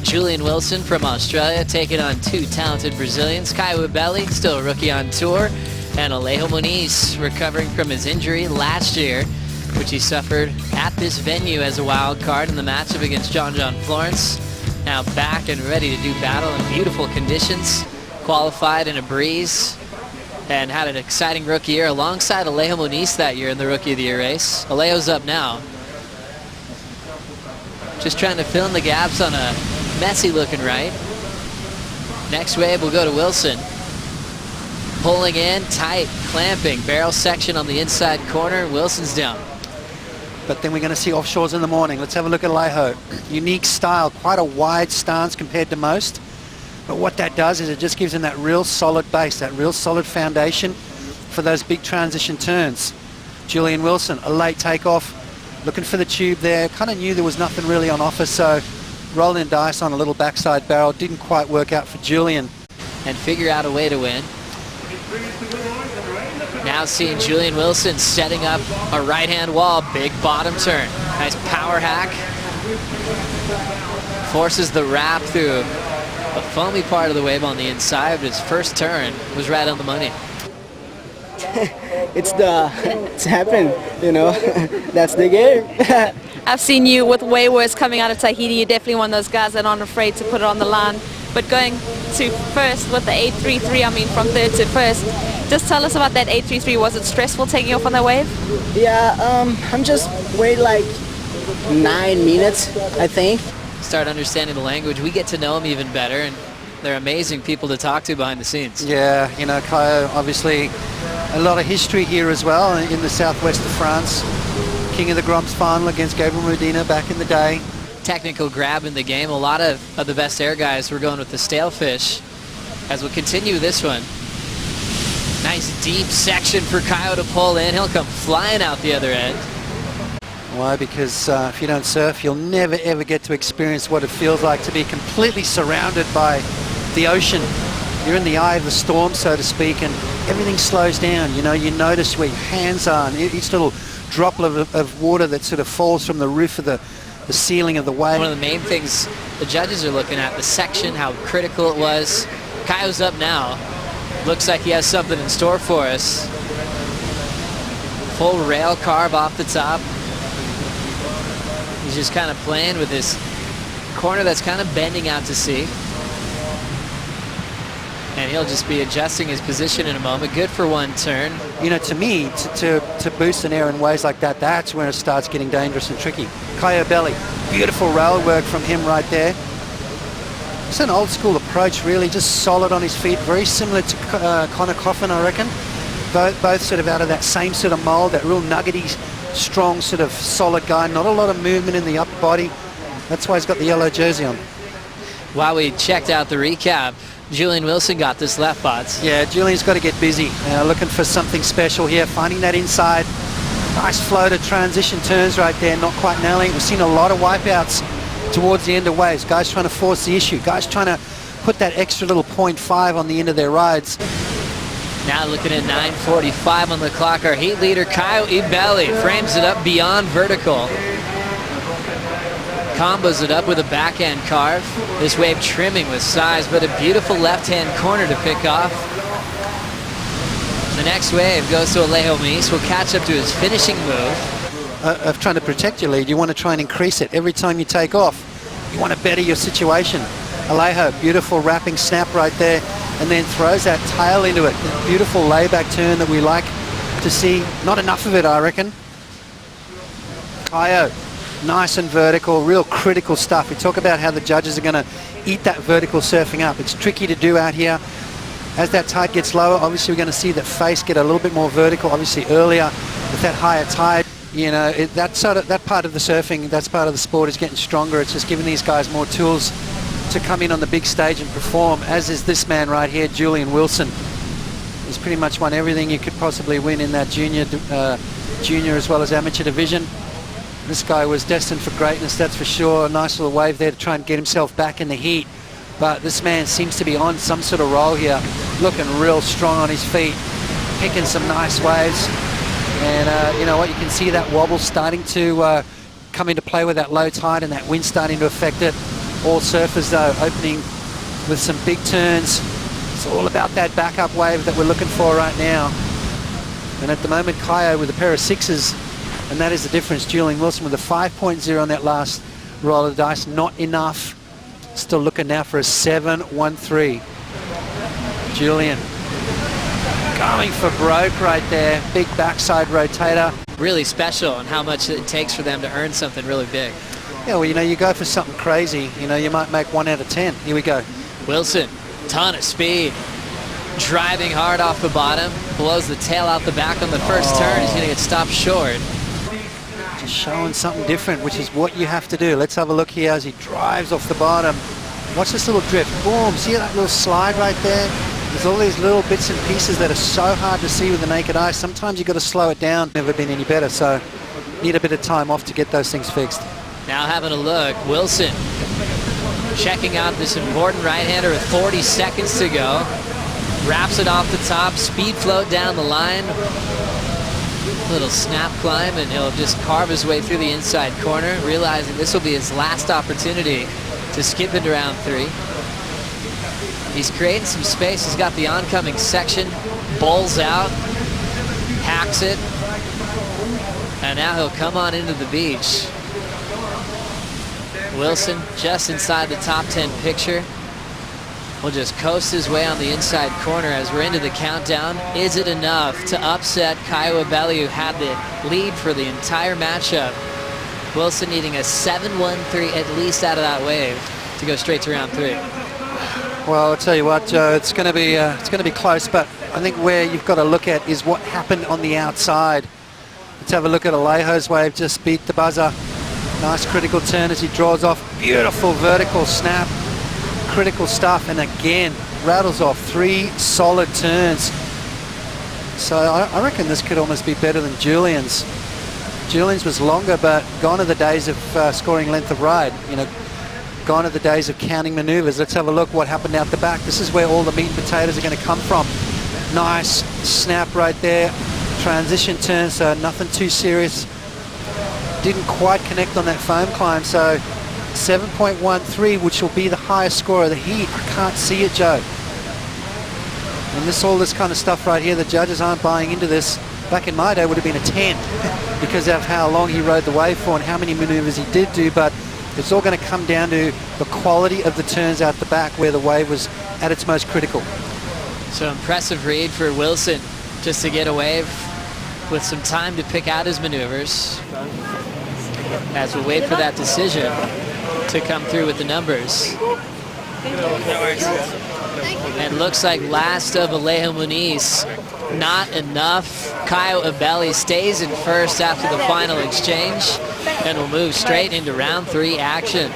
Julian Wilson from Australia taking on two talented Brazilians. Kyo Belli, still a rookie on tour, and Alejo Muniz, recovering from his injury last year, which he suffered at this venue as a wild card in the matchup against John Florence. Now back and ready to do battle in beautiful conditions. Qualified in a breeze and had an exciting rookie year alongside Alejo Muniz that year in the Rookie of the Year race. Alejo's up now. Just trying to fill in the gaps on a messy looking right. Next wave will go to Wilson. Pulling in, tight, clamping, barrel section on the inside corner. Wilson's down. But then we're going to see offshores in the morning. Let's have a look at Alejo. Unique style, quite a wide stance compared to most. But what that does is it just gives him that real solid base, that real solid foundation for those big transition turns. Julian Wilson, a late takeoff, looking for the tube there. Kind of knew there was nothing really on offer, so rolling dice on a little backside barrel. Didn't quite work out for Julian. And figure out a way to win. Now seeing Julian Wilson setting up a right-hand wall, big bottom turn. Nice power hack. Forces the wrap through a foamy part of the wave on the inside, but his first turn was right on the money. It's happened, you know. That's the game. I've seen you with way worse coming out of Tahiti. You're definitely one of those guys that aren't afraid to put it on the line. But going to first with the 833, I mean from third to first, just tell us about that 833. Was it stressful taking off on that wave? Yeah, I'm just waiting like 9 minutes, I think. Start understanding the language. We get to know them even better, and they're amazing people to talk to behind the scenes. Yeah, you know, Caio, obviously a lot of history here as well in the southwest of France. King of the Gromps final against Gabriel Medina back in the day. Technical grab in the game. A lot of the best air guys were going with the stale fish, as we'll continue this one. Nice deep section for Caio to pull in. He'll come flying out the other end. Why? Because if you don't surf, you'll never ever get to experience what it feels like to be completely surrounded by the ocean. You're in the eye of the storm, so to speak, and everything slows down. You know, you notice where your hands are, and each little droplet of water that sort of falls from the roof of the ceiling of the wave. One of the main things the judges are looking at, the section, how critical it was. Caio's up now. Looks like he has something in store for us. Full rail carve off the top. He's just kind of playing with this corner that's kind of bending out to sea. And he'll just be adjusting his position in a moment. Good for one turn. You know, to me, to boost an air in ways like that, that's when it starts getting dangerous and tricky. Kyo Belli, beautiful rail work from him right there. It's an old school approach, really, just solid on his feet, very similar to Connor Coffin, I reckon. Both sort of out of that same sort of mold, that real nuggety, strong sort of solid guy. Not a lot of movement in the upper body. That's why he's got the yellow jersey on. While we checked out the recap, Julian Wilson got this left bots. Yeah, Julian's got to get busy. Looking for something special here, finding that inside. Nice floater transition turns right there, not quite nailing. We've seen a lot of wipeouts towards the end of waves. Guys trying to force the issue. Guys trying to put that extra little 0.5 on the end of their rides. Now looking at 9:45 on the clock, our heat leader, Caio Ibelli, frames it up beyond vertical. Combos it up with a backhand carve. This wave trimming with size, but a beautiful left-hand corner to pick off. The next wave goes to Alejo Muniz. Will catch up to his finishing move. Of trying to protect your lead, you want to try and increase it every time you take off. You want to better your situation. Alejo, beautiful wrapping snap right there, and then throws that tail into it. Beautiful layback turn that we like to see. Not enough of it, I reckon. Caio, nice and vertical, real critical stuff. We talk about how the judges are going to eat that vertical surfing up. It's tricky to do out here. As that tide gets lower, obviously we're going to see that face get a little bit more vertical, obviously earlier with that higher tide. You know, that part of the surfing, that's part of the sport is getting stronger. It's just giving these guys more tools to come in on the big stage and perform, as is this man right here, Julian Wilson. He's pretty much won everything you could possibly win in that junior as well as amateur division. This guy was destined for greatness, that's for sure. A nice little wave there to try and get himself back in the heat. But this man seems to be on some sort of roll here, looking real strong on his feet, picking some nice waves. And you know what, you can see that wobble starting to come into play with that low tide and that wind starting to affect it. all surfers though, opening with some big turns. It's all about that backup wave that we're looking for right now. And at the moment, Caio with a pair of 6s, and that is the difference. Julian Wilson with a 5.0 on that last roll of the dice, not enough. Still looking now for a 7-1-3. Julian going for broke right there. Big backside rotator. Really special and how much it takes for them to earn something really big. Yeah, well, you know, you go for something crazy, you know, you might make 1 out of 10. Here we go. Wilson, ton of speed. Driving hard off the bottom. Blows the tail out the back on the first turn. He's going to get stopped short. Just showing something different, which is what you have to do. Let's have a look here as he drives off the bottom. Watch this little drift. Boom. See that little slide right there? There's all these little bits and pieces that are so hard to see with the naked eye. Sometimes you've got to slow it down. Never been any better, so need a bit of time off to get those things fixed. Now having a look, Wilson checking out this important right-hander with 40 seconds to go. Wraps it off the top, speed float down the line. Little snap climb, and he'll just carve his way through the inside corner, realizing this will be his last opportunity to skip into round 3. He's creating some space. He's got the oncoming section, bowls out, hacks it, and now he'll come on into the beach. Wilson just inside the top 10 picture. Will just coast his way on the inside corner as we're into the countdown. Is it enough to upset Kyo Belli, who had the lead for the entire matchup? Wilson needing a 7-1-3 at least out of that wave to go straight to round 3. Well, I'll tell you what, Joe, it's going to be close, but I think where you've got to look at is what happened on the outside. Let's have a look at Alejo's wave. Just beat the buzzer. Nice critical turn as he draws off. Beautiful vertical snap. Critical stuff, and again rattles off 3 solid turns. So I reckon this could almost be better than Julian's. Julian's was longer, but gone are the days of scoring length of ride. You know, gone are the days of counting maneuvers. Let's have a look what happened out the back. This is where all the meat and potatoes are going to come from. Nice snap right there. Transition turn, so nothing too serious. Didn't quite connect on that foam climb, so 7.13, which will be the highest score of the heat. I can't see it, Joe. And all this kind of stuff right here, the judges aren't buying into this. Back in my day, would have been a 10 because of how long he rode the wave for and how many maneuvers he did do. But it's all going to come down to the quality of the turns out the back where the wave was at its most critical. So impressive read for Wilson just to get a wave with some time to pick out his maneuvers as we wait for that decision to come through with the numbers. And looks like last of Alejo Muniz, not enough. Kyo Belli stays in first after the final exchange and will move straight into round 3 action.